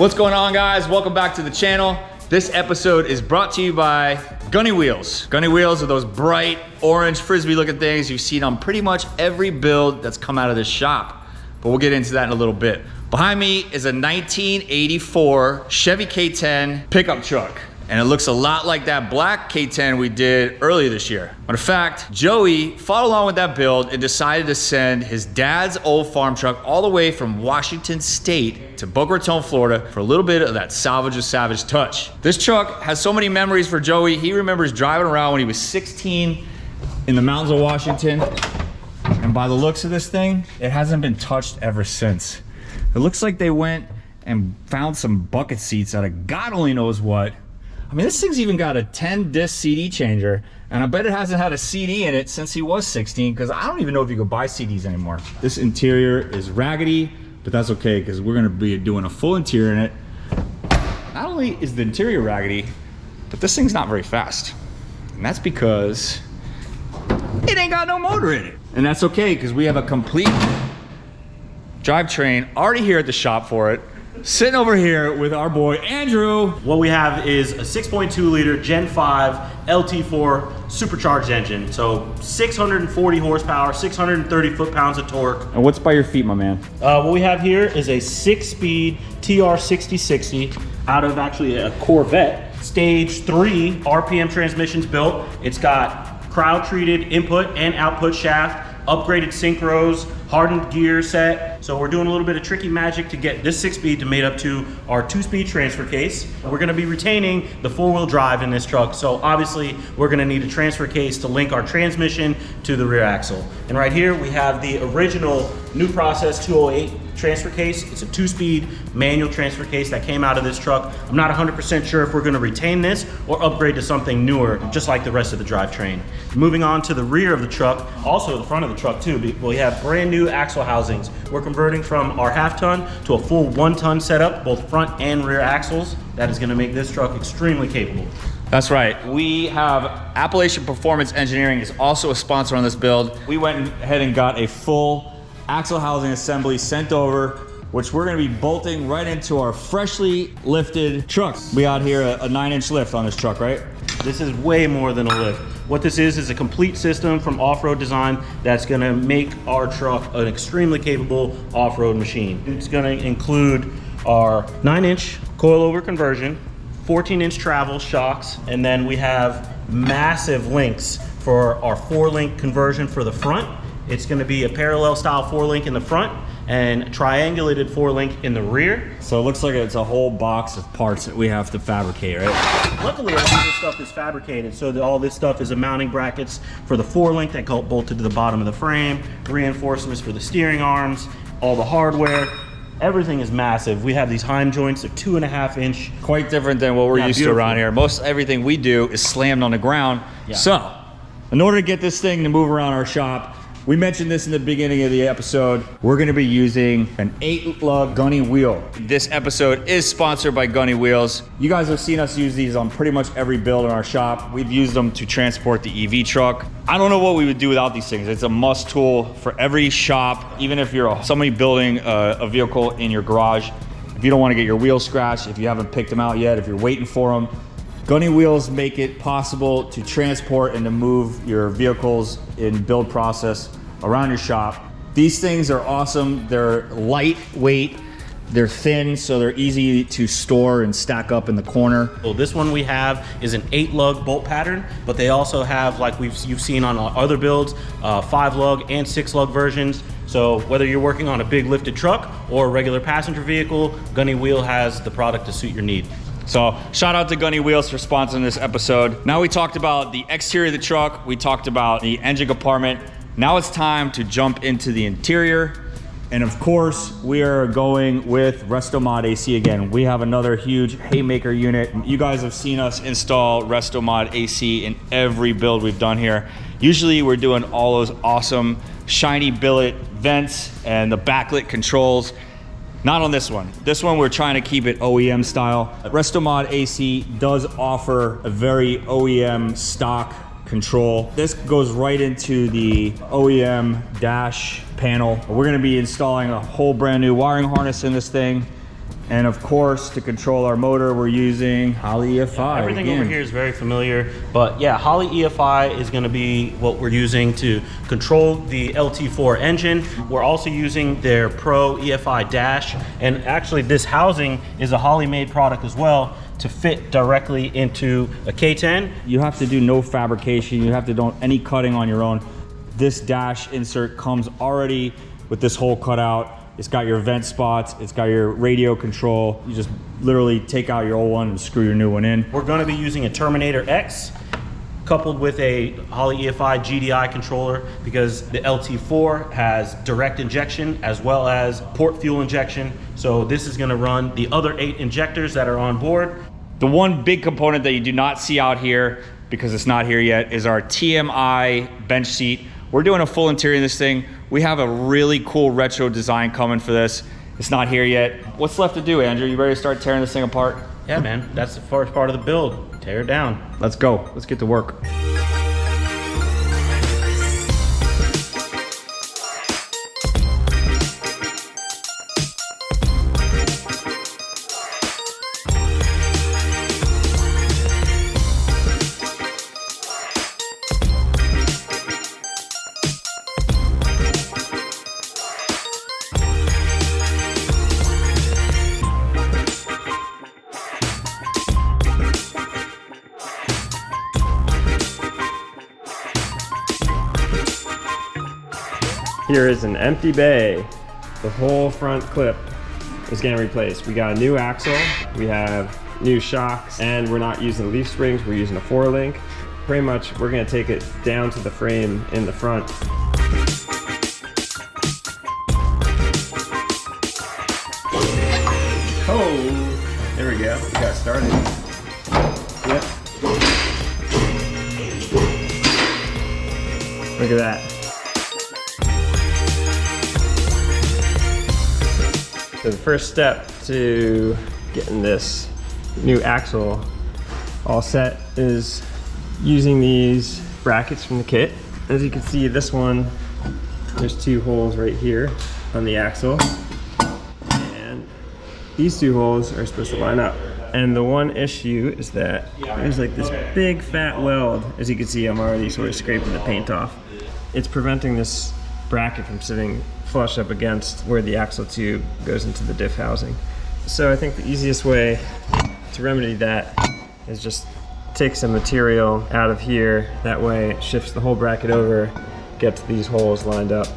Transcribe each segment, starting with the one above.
What's going on, guys? Welcome back to the channel. This episode is brought to you by Gunny Wheels. Gunny Wheels are those bright orange frisbee looking things you've seen on pretty much every build that's come out of this shop, but we'll get into that in a little bit. Behind me is a 1984 Chevy K10 pickup truck, and it looks a lot like that black K10 we did earlier this year. Matter of fact, Joey followed along with that build and decided to send his dad's old farm truck all the way from Washington State to Boca Raton, Florida for a little bit of that Salvage of Savage touch. This truck has so many memories for Joey. He remembers driving around when he was 16 in the mountains of Washington. And by the looks of this thing, it hasn't been touched ever since. It looks like they went and found some bucket seats out of God only knows what. I mean, this thing's even got a 10-disc CD changer, and I bet it hasn't had a CD in it since he was 16, because I don't even know if you could buy CDs anymore. This interior is raggedy, but that's okay, because we're gonna be doing a full interior in it. Not only is the interior raggedy, but this thing's not very fast. And that's because it ain't got no motor in it. And that's okay, because we have a complete drivetrain already here at the shop for it. Sitting over here with our boy Andrew. What we have is a 6.2 liter Gen 5 LT4 supercharged engine. So 640 horsepower, 630 foot-pounds of torque. And what's by your feet, my man? What we have here is a 6-speed TR6060 out of actually a Corvette. Stage 3 RPM transmissions built. It's got crowd-treated input and output shaft, upgraded synchros, hardened gear set. So we're doing a little bit of tricky magic to get this 6-speed to mate up to our 2-speed transfer case. We're gonna be retaining the 4-wheel drive in this truck. So obviously we're gonna need a transfer case to link our transmission to the rear axle. And right here we have the original New Process 208 transfer case. It's a 2-speed manual transfer case that came out of this truck. I'm not 100% sure if we're gonna retain this or upgrade to something newer, just like the rest of the drivetrain. Moving on to the rear of the truck, also the front of the truck too, we have brand new axle housings. We're converting from our half-ton to a full 1-ton setup, both front and rear axles. That is gonna make this truck extremely capable. That's right. We have Appalachian Performance Engineering is also a sponsor on this build. We went ahead and got a full axle housing assembly sent over, which we're gonna be bolting right into our freshly lifted trucks. We got here a 9-inch lift on this truck, right? This is way more than a lift. What this is a complete system from Off-Road Design that's gonna make our truck an extremely capable off-road machine. It's gonna include our 9-inch coilover conversion, 14-inch travel shocks, and then we have massive links for our 4-link conversion for the front. It's gonna be a parallel style 4-link in the front and triangulated 4-link in the rear. So it looks like it's a whole box of parts that we have to fabricate, right? Luckily, all this stuff is fabricated, so all this stuff is a mounting brackets for the 4-link that go bolted to the bottom of the frame, reinforcements for the steering arms, all the hardware. Everything is massive. We have these Heim joints, they're 2.5-inch. Quite different than what we're used to around here. Most everything we do is slammed on the ground. Yeah. So, in order to get this thing to move around our shop, we mentioned this in the beginning of the episode, we're gonna be using an 8-lug Gunny wheel. This episode is sponsored by Gunny Wheels. You guys have seen us use these on pretty much every build in our shop. We've used them to transport the EV truck. I don't know what we would do without these things. It's a must tool for every shop, even if you're somebody building a vehicle in your garage. If you don't wanna get your wheels scratched, if you haven't picked them out yet, if you're waiting for them, Gunny Wheels make it possible to transport and to move your vehicles in build process around your shop. These things are awesome. They're lightweight, they're thin, so they're easy to store and stack up in the corner. Well, this one we have is an 8-lug bolt pattern, but they also have, like you've seen on other builds, 5-lug and 6-lug versions. So whether you're working on a big lifted truck or a regular passenger vehicle, Gunny Wheel has the product to suit your need. So shout out to Gunny Wheels for sponsoring this episode. Now we talked about the exterior of the truck, we talked about the engine compartment. Now it's time to jump into the interior. And of course, we are going with Restomod AC again. We have another huge Haymaker unit. You guys have seen us install Restomod AC in every build we've done here. Usually we're doing all those awesome shiny billet vents and the backlit controls. Not on this one. This one, we're trying to keep it OEM style. Restomod AC does offer a very OEM stock control. This goes right into the OEM dash panel. We're gonna be installing a whole brand new wiring harness in this thing. And of course, to control our motor, we're using Holley EFI. Everything over here is very familiar, but yeah, Holley EFI is gonna be what we're using to control the LT4 engine. We're also using their Pro EFI dash, and actually this housing is a Holley made product as well to fit directly into a K10. You have to do no fabrication. You have to do any cutting on your own. This dash insert comes already with this hole cut out. It's got your vent spots, it's got your radio control. You just literally take out your old one and screw your new one in. We're gonna be using a Terminator X coupled with a Holley EFI GDI controller because the LT4 has direct injection as well as port fuel injection. So this is gonna run the other 8 injectors that are on board. The one big component that you do not see out here, because it's not here yet, is our TMI bench seat. We're doing a full interior in this thing. We have a really cool retro design coming for this. It's not here yet. What's left to do, Andrew? You ready to start tearing this thing apart? Yeah, man, that's the first part of the build. Tear it down. Let's go. Let's get to work. Here is an empty bay. The whole front clip is getting replaced. We got a new axle, we have new shocks, and we're not using leaf springs, we're using a 4-link. Pretty much, we're gonna take it down to the frame in the front. Oh, there we go. We got started. Yep. Look at that. So the first step to getting this new axle all set is using these brackets from the kit. As you can see, this one, there's 2 holes right here on the axle. And these 2 holes are supposed to line up. And the one issue is that there's like this big fat weld. As you can see, I'm already sort of scraping the paint off. It's preventing this bracket from sitting flush up against where the axle tube goes into the diff housing. So I think the easiest way to remedy that is just take some material out of here. That way it shifts the whole bracket over, gets these holes lined up.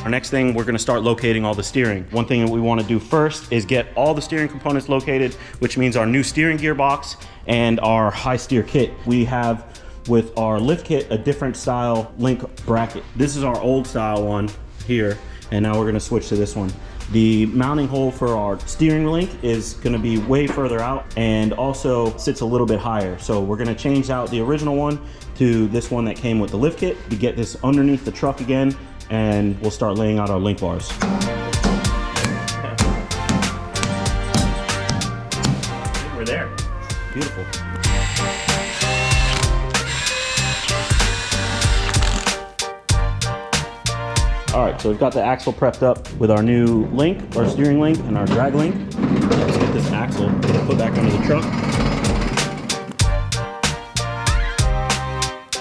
Our next thing, we're gonna start locating all the steering. One thing that we wanna do first is get all the steering components located, which means our new steering gearbox and our high steer kit. We have, with our lift kit, a different style link bracket. This is our old style one here, and now we're gonna switch to this one. The mounting hole for our steering link is gonna be way further out and also sits a little bit higher. So we're gonna change out the original one to this one that came with the lift kit to get this underneath the truck again, and we'll start laying out our link bars. We're there. Beautiful. All right, so we've got the axle prepped up with our new link, our steering link, and our drag link. Let's get this axle put back under the truck.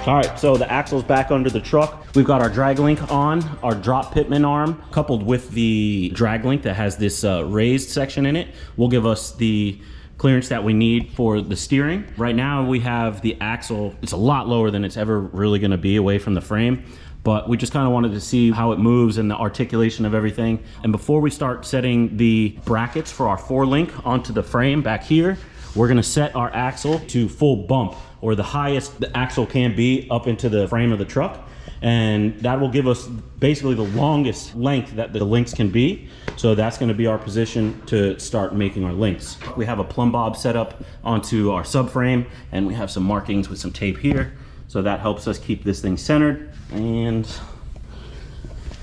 All right, so the axle's back under the truck. We've got our drag link on, our drop pitman arm, coupled with the drag link that has this raised section in it, will give us the clearance that we need for the steering. Right now we have the axle, it's a lot lower than it's ever really gonna be away from the frame, but we just kind of wanted to see how it moves and the articulation of everything. And before we start setting the brackets for our 4-link onto the frame back here, we're gonna set our axle to full bump, or the highest the axle can be up into the frame of the truck. And that will give us basically the longest length that the links can be. So that's gonna be our position to start making our links. We have a plumb bob set up onto our subframe, and we have some markings with some tape here. So that helps us keep this thing centered. And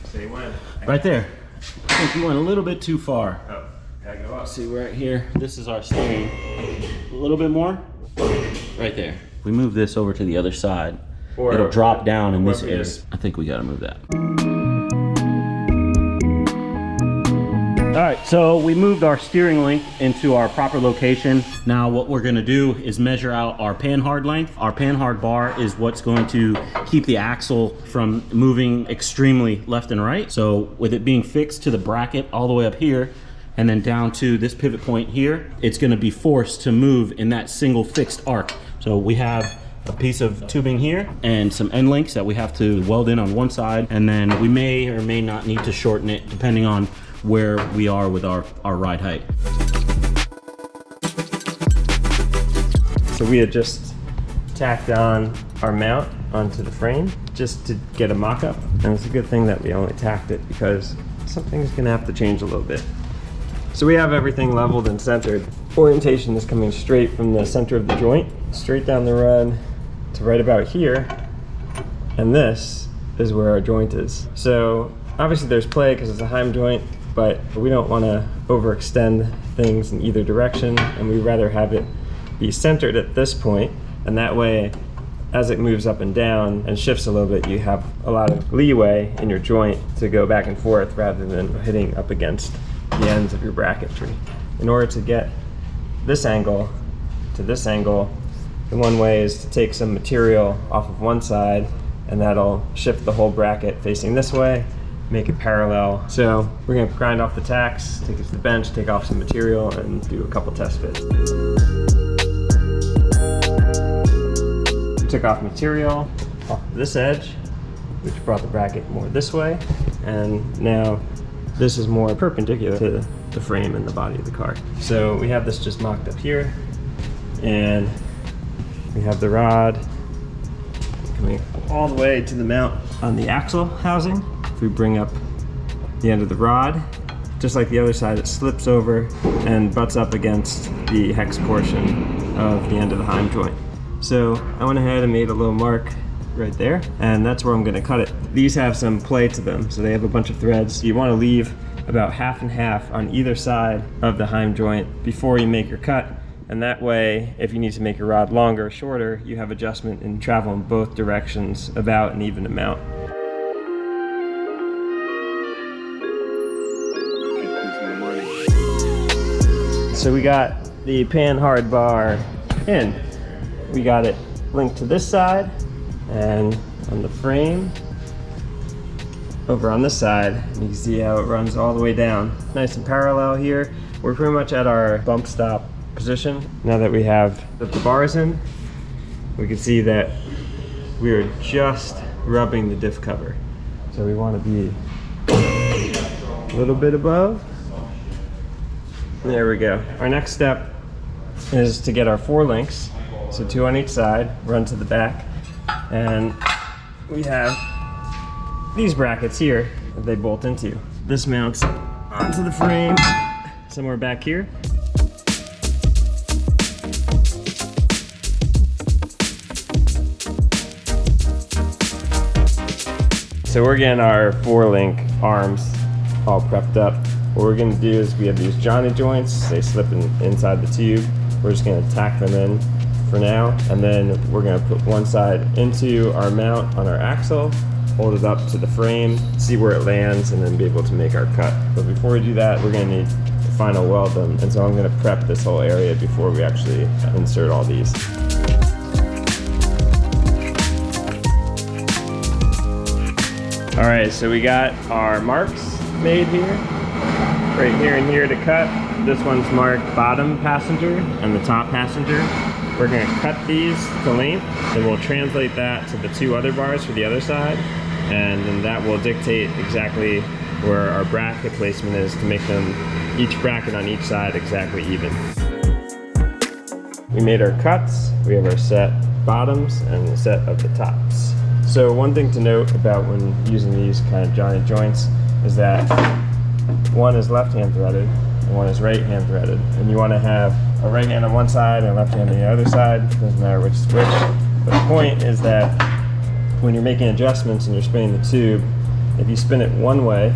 Say when. right there. I think you went a little bit too far. Oh, gotta go up. See, right here, this is our steering. A little bit more, right there. We move this over to the other side, Or it'll drop down in this wherever it area. is. I think we gotta move that. right, so we moved our steering link into our proper location. Now what we're gonna do is measure out our panhard length. Our panhard bar is what's going to keep the axle from moving extremely left and right. So with it being fixed to the bracket all the way up here, and then down to this pivot point here, it's gonna be forced to move in that single fixed arc. So we have a piece of tubing here and some end links that we have to weld in on one side, and then we may or may not need to shorten it depending on where we are with our ride height. So we had just tacked on our mount onto the frame just to get a mock-up, and it's a good thing that we only tacked it because something's gonna have to change a little bit. So we have everything leveled and centered. Orientation is coming straight from the center of the joint, straight down the run to right about here, and this is where our joint is. So obviously there's play because it's a Heim joint, but we don't want to overextend things in either direction, and we'd rather have it be centered at this point, and that way as it moves up and down and shifts a little bit, you have a lot of leeway in your joint to go back and forth rather than hitting up against the ends of your bracketry. In order to get this angle to this angle, the one way is to take some material off of one side, and that'll shift the whole bracket facing this way, make it parallel. So we're gonna grind off the tacks, take it to the bench, take off some material, and do a couple test fits. We took off material off this edge, which brought the bracket more this way, and now this is more perpendicular to the frame and the body of the car. So we have this just mocked up here, and we have the rod coming all the way to the mount on the axle housing. If we bring up the end of the rod, just like the other side, it slips over and butts up against the hex portion of the end of the Heim joint. So I went ahead and made a little mark right there, and that's where I'm gonna cut it. These have some play to them, so they have a bunch of threads. You wanna leave about half and half on either side of the Heim joint before you make your cut, and that way, if you need to make your rod longer or shorter, you have adjustment and travel in both directions, about an even amount. So we got the panhard bar in. We got it linked to this side, and on the frame over on this side, you can see how it runs all the way down. Nice and parallel here. We're pretty much at our bump stop position. Now that we have the bars in, we can see that we are just rubbing the diff cover. So we want to be a little bit above. There we go. Our next step is to get our 4 links. So 2 on each side, run to the back, and we have these brackets here that they bolt into. This mounts onto the frame somewhere back here. So we're getting our 4-link arms all prepped up. What we're gonna do is we have these Johnny joints. They slip inside the tube. We're just gonna tack them in for now, and then we're gonna put one side into our mount on our axle, hold it up to the frame, see where it lands, and then be able to make our cut. But before we do that, we're gonna need to final weld them, and so I'm gonna prep this whole area before we actually insert all these. All right, so we got our marks made here, right here and here to cut. This one's marked bottom passenger and the top passenger. We're gonna cut these to length, then we'll translate that to the 2 other bars for the other side, and then that will dictate exactly where our bracket placement is to make them, each bracket on each side, exactly even. We made our cuts, we have our set bottoms and the set of the tops. So one thing to note about when using these kind of Johnny joints is that one is left hand threaded and one is right hand threaded, and you want to have a right hand on one side and a left hand on the other side. Doesn't matter which is which. But the point is that when you're making adjustments and you're spinning the tube, if you spin it one way,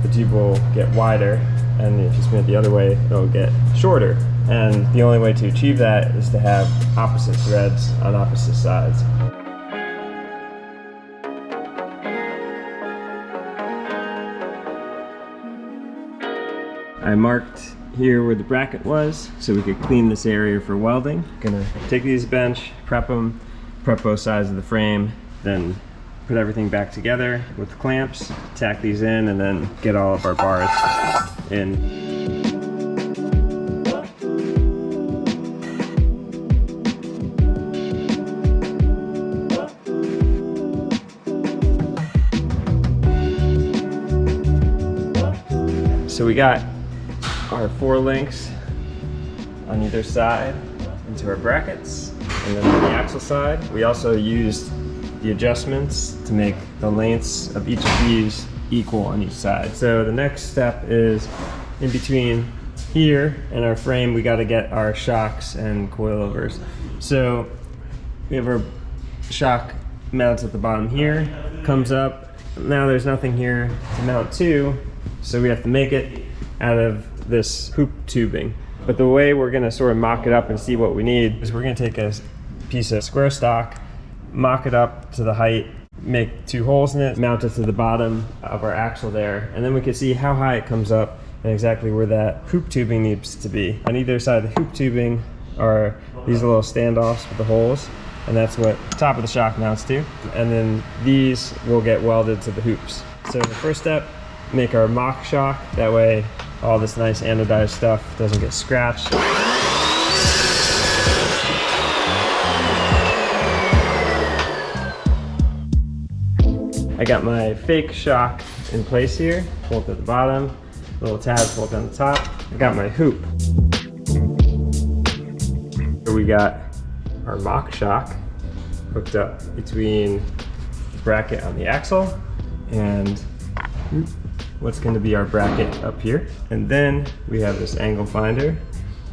the tube will get wider, and if you spin it the other way, it'll get shorter. And the only way to achieve that is to have opposite threads on opposite sides. I marked here where the bracket was so we could clean this area for welding. Gonna take these bench, prep them, prep both sides of the frame, then put everything back together with the clamps, tack these in, and then get all of our bars in. So we got our 4 links on either side into our brackets, and then on the axle side, we also used the adjustments to make the lengths of each of these equal on each side. So the next step is in between here and our frame, we got to get our shocks and coilovers. So we have our shock mounts at the bottom here, comes up. Now there's nothing here to mount to, so we have to make it out of this hoop tubing. But the way we're gonna sort of mock it up and see what we need is we're gonna take a piece of square stock, mock it up to the height, make 2 holes in it, mount it to the bottom of our axle there, and then we can see how high it comes up and exactly where that hoop tubing needs to be. On either side of the hoop tubing are these little standoffs with the holes, and that's what the top of the shock mounts to. And then these will get welded to the hoops. So the first step, make our mock shock. That way all this nice anodized stuff doesn't get scratched. I got my fake shock in place here, bolt at the bottom, little tabs bolt on the top. I got my hoop. Here we got our mock shock hooked up between the bracket on the axle and what's going to be our bracket up here. And then we have this angle finder.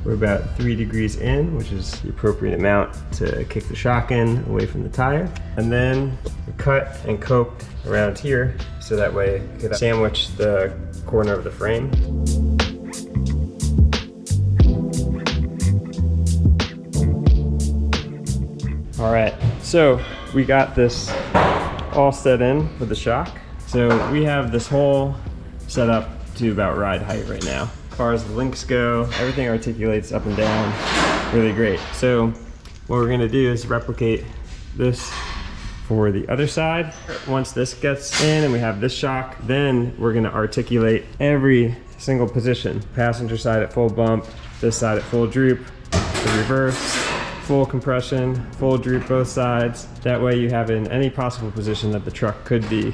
We're about 3 degrees in, which is the appropriate amount to kick the shock in away from the tire. And then we cut and coped around here so that way it could sandwich the corner of the frame. All right, so we got this all set in for the shock. So we have this whole set up to about ride height right now. As far as the links go, everything articulates up and down really great. So what we're gonna do is replicate this for the other side. Once this gets in and we have this shock, then we're gonna articulate every single position. Passenger side at full bump, this side at full droop, the reverse, full compression, full droop both sides. That way you have it in any possible position that the truck could be.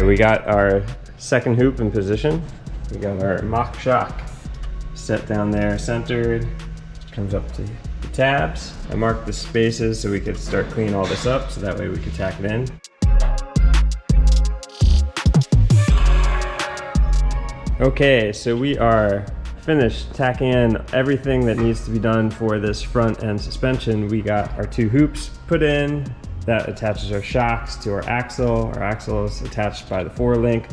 We got our second hoop in position. We got our mock shock set down there, centered, comes up to the tabs. I marked the spaces so we could start cleaning all this up so that way we could tack it in. Okay, so we are finished tacking in everything that needs to be done for this front end suspension. We got our 2 hoops put in. That attaches our shocks to our axle. Our axle is attached by the 4-link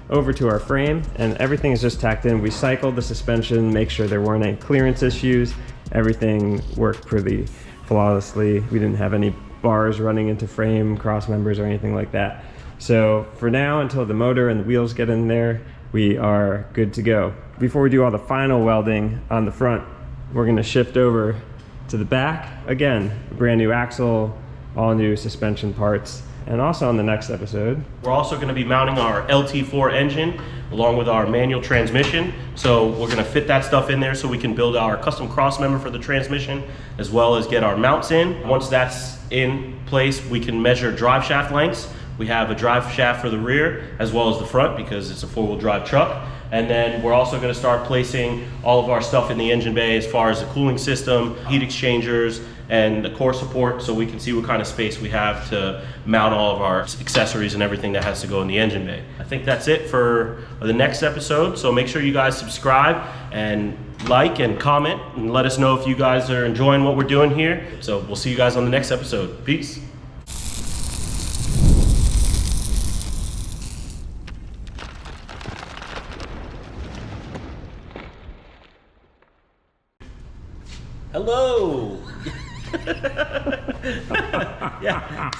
over to our frame, and everything is just tacked in. We cycled the suspension, make sure there weren't any clearance issues. Everything worked pretty flawlessly. We didn't have any bars running into frame, cross members, or anything like that. So for now, until the motor and the wheels get in there, we are good to go. Before we do all the final welding on the front, we're gonna shift over to the back. Again, brand new axle, all new suspension parts. And also on the next episode, we're also going to be mounting our LT4 engine along with our manual transmission. So we're going to fit that stuff in there so we can build our custom cross member for the transmission as well as get our mounts in. Once that's in place, we can measure drive shaft lengths. We have a drive shaft for the rear as well as the front because it's a 4-wheel drive truck. And then we're also going to start placing all of our stuff in the engine bay as far as the cooling system, heat exchangers, and the core support so we can see what kind of space we have to mount all of our accessories and everything that has to go in the engine bay. I think that's it for the next episode. So make sure you guys subscribe and like and comment and let us know if you guys are enjoying what we're doing here. So we'll see you guys on the next episode. Peace. Hello. Yeah.